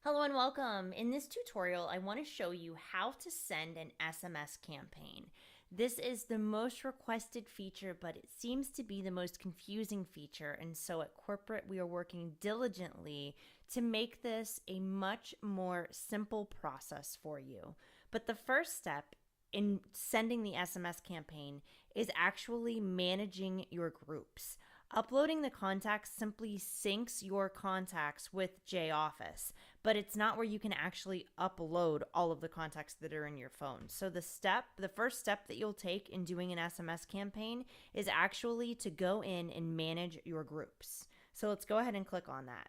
Hello and welcome. In this tutorial, I want to show you how to send an SMS campaign. This is the most requested feature, but it seems to be the most confusing feature. And so at corporate, we are working diligently to make this a much more simple process for you. But the first step in sending the SMS campaign is actually managing your groups. Uploading the contacts simply syncs your contacts with JOffice, but it's not where you can actually upload all of the contacts that are in your phone. So the first step that you'll take in doing an SMS campaign is actually to go in and manage your groups. So let's go ahead and click on that.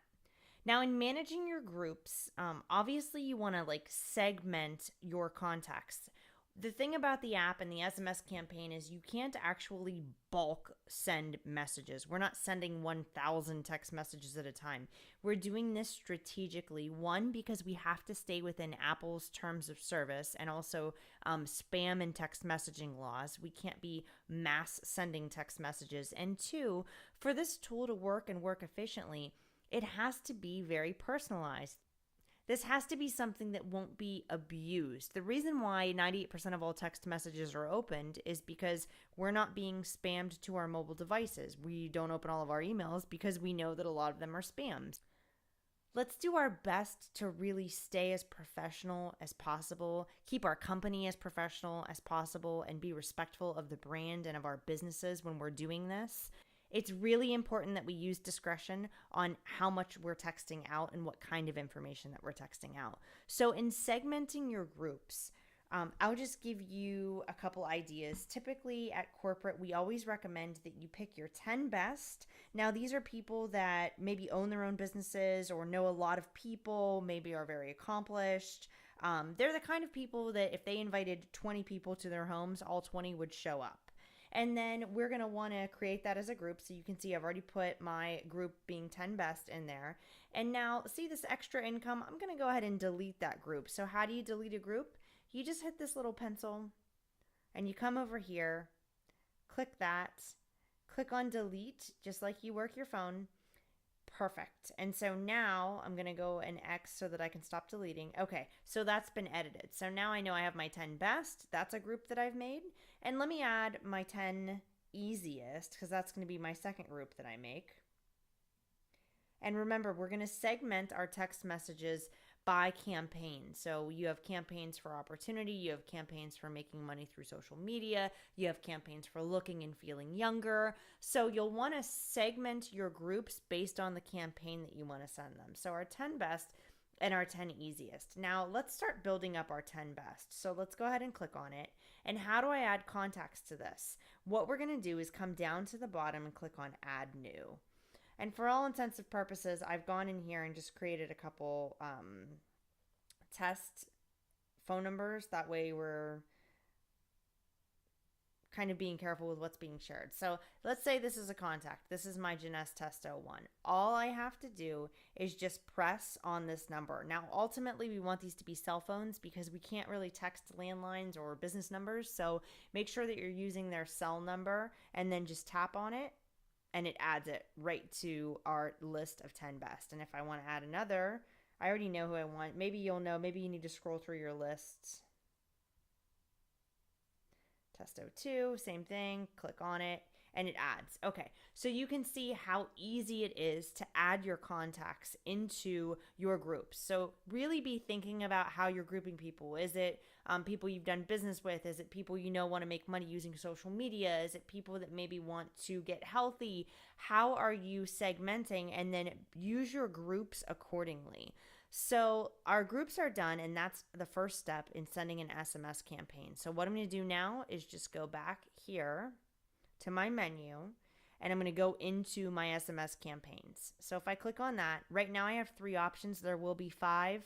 Now, in managing your groups, obviously you want to segment your contacts. The thing about the app and the SMS campaign is you can't actually bulk send messages. We're not sending 1,000 text messages at a time. We're doing this strategically. One, because we have to stay within Apple's terms of service and also spam and text messaging laws. We can't be mass sending text messages. And two, for this tool to work and work efficiently, it has to be very personalized. This has to be something that won't be abused. The reason why 98% of all text messages are opened is because we're not being spammed to our mobile devices. We don't open all of our emails because we know that a lot of them are spams. Let's do our best to really stay as professional as possible, keep our company as professional as possible, and be respectful of the brand and of our businesses when we're doing this. It's really important that we use discretion on how much we're texting out and what kind of information that we're texting out. So, in segmenting your groups, I'll just give you a couple ideas. Typically at corporate, we always recommend that you pick your 10 best. Now, these are people that maybe own their own businesses or know a lot of people, maybe are very accomplished. They're the kind of people that if they invited 20 people to their homes, all 20 would show up. And then we're going to want to create that as a group. So you can see I've already put my group being 10 best in there. And now see this extra income, I'm going to go ahead and delete that group. So how do you delete a group? You just hit this little pencil and you come over here, click that, click on delete, just like you work your phone. Perfect. And so now I'm going to go and X so that I can stop deleting. Okay, so that's been edited. So now I know I have my 10 best. That's a group that I've made. And let me add my 10 easiest because that's going to be my second group that I make. And remember, we're going to segment our text messages by campaign. So you have campaigns for opportunity, you have campaigns for making money through social media, you have campaigns for looking and feeling younger. So you'll want to segment your groups based on the campaign that you want to send them. So our 10 best and our 10 easiest. Now let's start building up our 10 best. So let's go ahead and click on it. And how do I add contacts to this? What we're going to do is come down to the bottom and click on add new. And for all intents and purposes, I've gone in here and just created a couple test phone numbers. That way we're kind of being careful with what's being shared. So let's say this is a contact. This is my Jeunesse Test 01. All I have to do is just press on this number. Now, ultimately, we want these to be cell phones because we can't really text landlines or business numbers. So make sure that you're using their cell number and then just tap on it and it adds it right to our list of 10 best. And if I want to add another, I already know who I want. Maybe you'll know, maybe you need to scroll through your lists. Test 02, same thing, click on it, and it adds. Okay, so you can see how easy it is to add your contacts into your groups. So really be thinking about how you're grouping people. Is it people you've done business with? Is it people you know want to make money using social media? Is it people that maybe want to get healthy? How are you segmenting? And then use your groups accordingly. So our groups are done, and that's the first step in sending an SMS campaign. So what I'm going to do now is just go back here to my menu, and I'm going to go into my SMS campaigns. So if I click on that, right now I have 3 options. There will be 5.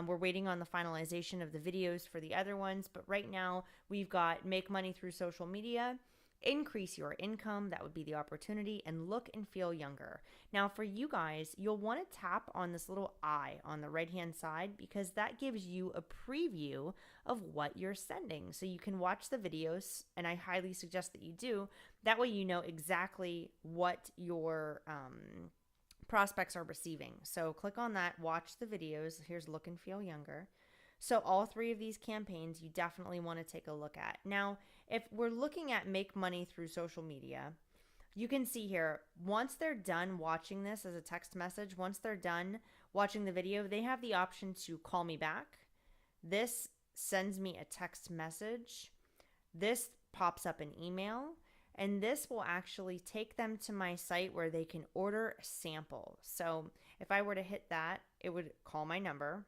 We're waiting on the finalization of the videos for the other ones, but right now we've got make money through social media, increase your income, that would be the opportunity, and look and feel younger. Now for you guys, you'll want to tap on this little eye on the right hand side because that gives you a preview of what you're sending. So you can watch the videos, and I highly suggest that you do. That way you know exactly what your prospects are receiving. So click on that, watch the videos. Here's Look and Feel Younger. So all 3 of these campaigns you definitely want to take a look at. Now, if we're looking at make money through social media, you can see here, once they're done watching this as a text message, once they're done watching the video, they have the option to call me back. This sends me a text message. This pops up an email. And this will actually take them to my site where they can order a sample. So if I were to hit that, it would call my number.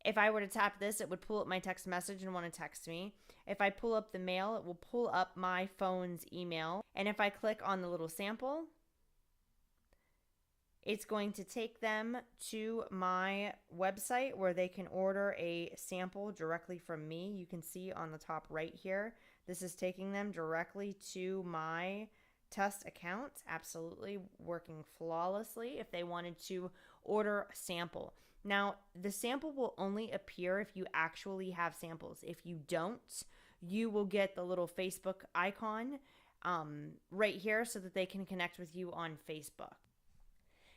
If I were to tap this, it would pull up my text message and want to text me. If I pull up the mail, it will pull up my phone's email. And if I click on the little sample, it's going to take them to my website where they can order a sample directly from me. You can see on the top right here, this is taking them directly to my test account. Absolutely working flawlessly if they wanted to order a sample. Now, the sample will only appear if you actually have samples. If you don't, you will get the little Facebook icon right here so that they can connect with you on Facebook.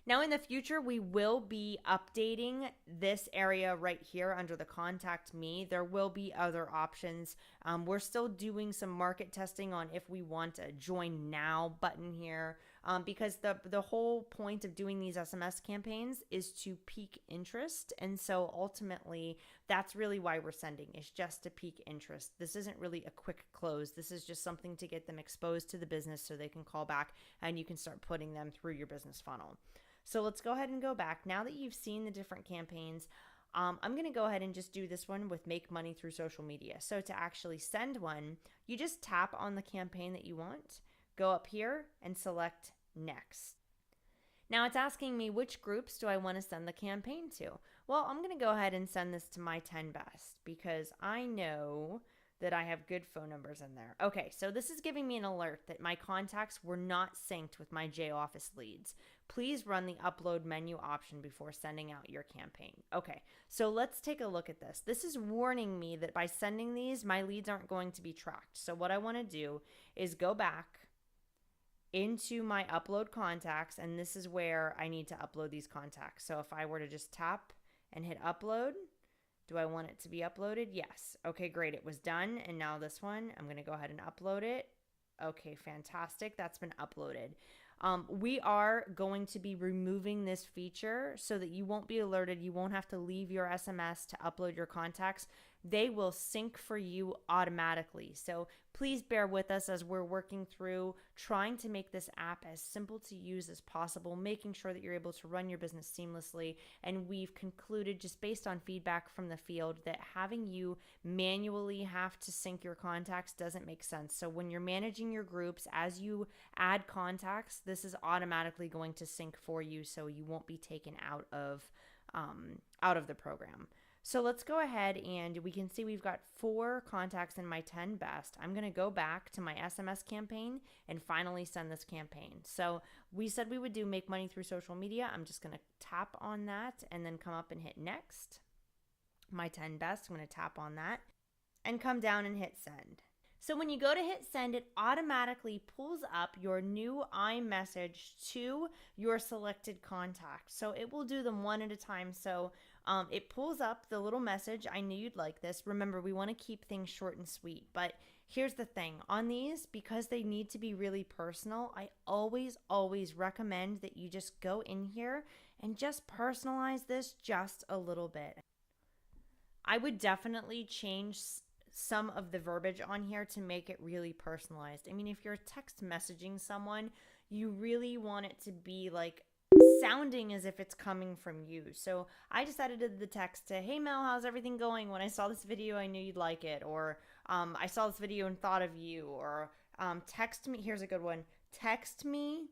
Now in the future, we will be updating this area right here under the Contact Me. There will be other options. We're still doing some market testing on if we want a Join Now button here because the whole point of doing these SMS campaigns is to pique interest. And so ultimately, that's really why we're sending, is just to pique interest. This isn't really a quick close. This is just something to get them exposed to the business so they can call back and you can start putting them through your business funnel. So let's go ahead and go back. Now that you've seen the different campaigns, I'm going to go ahead and just do this one with make money through social media. So to actually send one, you just tap on the campaign that you want, go up here and select next. Now it's asking me which groups do I want to send the campaign to. Well, I'm going to go ahead and send this to my 10 best because I know that I have good phone numbers in there. Okay, so this is giving me an alert that my contacts were not synced with my J-Office leads. Please run the upload menu option before sending out your campaign. Okay, so let's take a look at this. This is warning me that by sending these, my leads aren't going to be tracked. So what I want to do is go back into my upload contacts, and this is where I need to upload these contacts. So if I were to just tap and hit upload, do I want it to be uploaded? Yes. Okay, great. It was done. And now this one, I'm going to go ahead and upload it. Okay, fantastic. That's been uploaded. We are going to be removing this feature so that you won't be alerted. You won't have to leave your SMS to upload your contacts. They will sync for you automatically. So please bear with us as we're working through trying to make this app as simple to use as possible, making sure that you're able to run your business seamlessly. And we've concluded, just based on feedback from the field, that having you manually have to sync your contacts doesn't make sense. So when you're managing your groups, as you add contacts, this is automatically going to sync for you so you won't be taken out of the program. So let's go ahead and we can see we've got 4 contacts in my 10 best. I'm going to go back to my SMS campaign and finally send this campaign. So we said we would do make money through social media. I'm just going to tap on that and then come up and hit next. My 10 best, I'm going to tap on that and come down and hit send. So when you go to hit send, it automatically pulls up your new iMessage to your selected contact. So it will do them one at a time. So it pulls up the little message. I knew you'd like this. Remember, we want to keep things short and sweet. But here's the thing. On these, because they need to be really personal, I always recommend that you just go in here and just personalize this just a little bit. I would definitely change some of the verbiage on here to make it really personalized. I mean, if you're text messaging someone, you really want it to be like sounding as if it's coming from you. So I just edited the text to, hey Mel, how's everything going? When I saw this video, I knew you'd like it. Or I saw this video and thought of you. Or text me, here's a good one, text me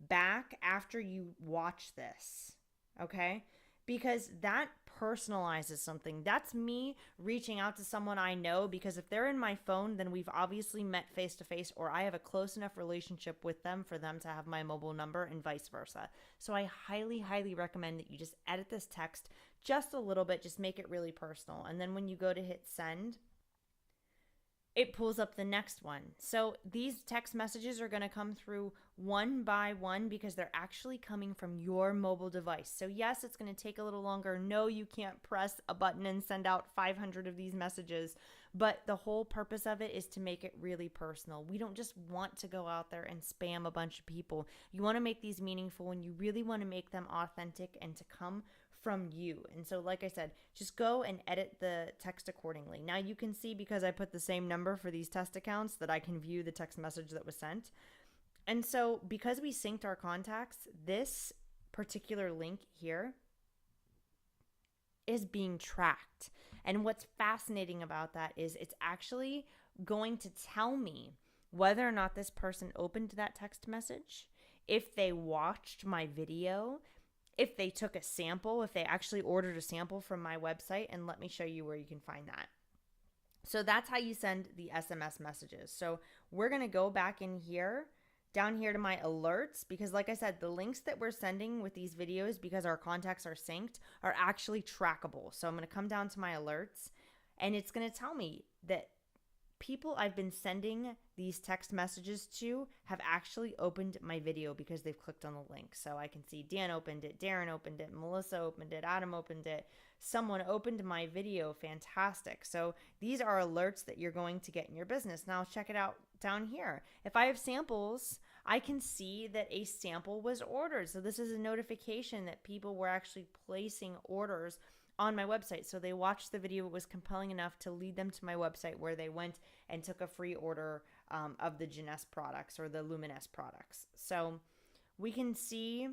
back after you watch this. Okay? Because that personalizes something. That's me reaching out to someone I know, because if they're in my phone, then we've obviously met face to face, or I have a close enough relationship with them for them to have my mobile number, and vice versa. So I highly recommend that you just edit this text just a little bit, just make it really personal. And then when you go to hit send, it pulls up the next one. So these text messages are going to come through one by one because they're actually coming from your mobile device. So yes, it's going to take a little longer. No, you can't press a button and send out 500 of these messages, but the whole purpose of it is to make it really personal. We don't just want to go out there and spam a bunch of people. You want to make these meaningful, and you really want to make them authentic and to come from you. And so, like I said, just go and edit the text accordingly. Now you can see, because I put the same number for these test accounts, that I can view the text message that was sent. And so because we synced our contacts, this particular link here is being tracked. And what's fascinating about that is it's actually going to tell me whether or not this person opened that text message, if they watched my video, if they took a sample, if they actually ordered a sample from my website. And let me show you where you can find that. So that's how you send the SMS messages. So we're going to go back in here, down here to my alerts, because like I said, the links that we're sending with these videos, because our contacts are synced, are actually trackable. So I'm going to come down to my alerts, and it's going to tell me that people I've been sending these text messages to have actually opened my video because they've clicked on the link. So I can see Dan opened it, Darren opened it, Melissa opened it, Adam opened it, someone opened my video. Fantastic. So these are alerts that you're going to get in your business. Now check it out down here. If I have samples, I can see that a sample was ordered. So this is a notification that people were actually placing orders on my website. So they watched the video, it was compelling enough to lead them to my website, where they went and took a free order of the Jeunesse products or the Luminous products. So we can see.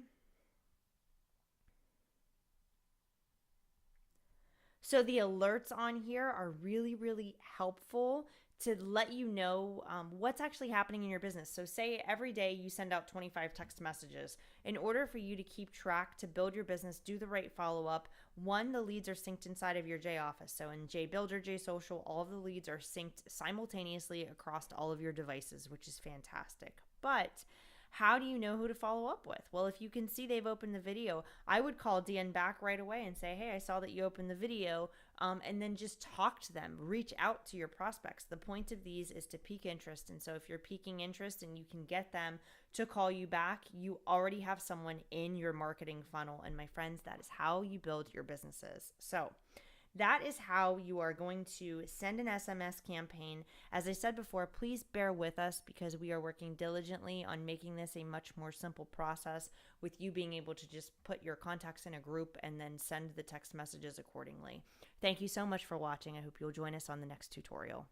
So the alerts on here are really, really helpful to let you know what's actually happening in your business. So say every day you send out 25 text messages. In order for you to keep track, to build your business, do the right follow-up, one, the leads are synced inside of your J Office. So in J Builder, J Social, all of the leads are synced simultaneously across all of your devices, which is fantastic. But how do you know who to follow up with? Well, if you can see they've opened the video, I would call Dan back right away and say, hey, I saw that you opened the video, and then just talk to them, reach out to your prospects. The point of these is to pique interest. And so if you're piquing interest and you can get them to call you back, you already have someone in your marketing funnel. And my friends, that is how you build your businesses. So that is how you are going to send an SMS campaign. As I said before, please bear with us because we are working diligently on making this a much more simple process, with you being able to just put your contacts in a group and then send the text messages accordingly. Thank you so much for watching. I hope you'll join us on the next tutorial.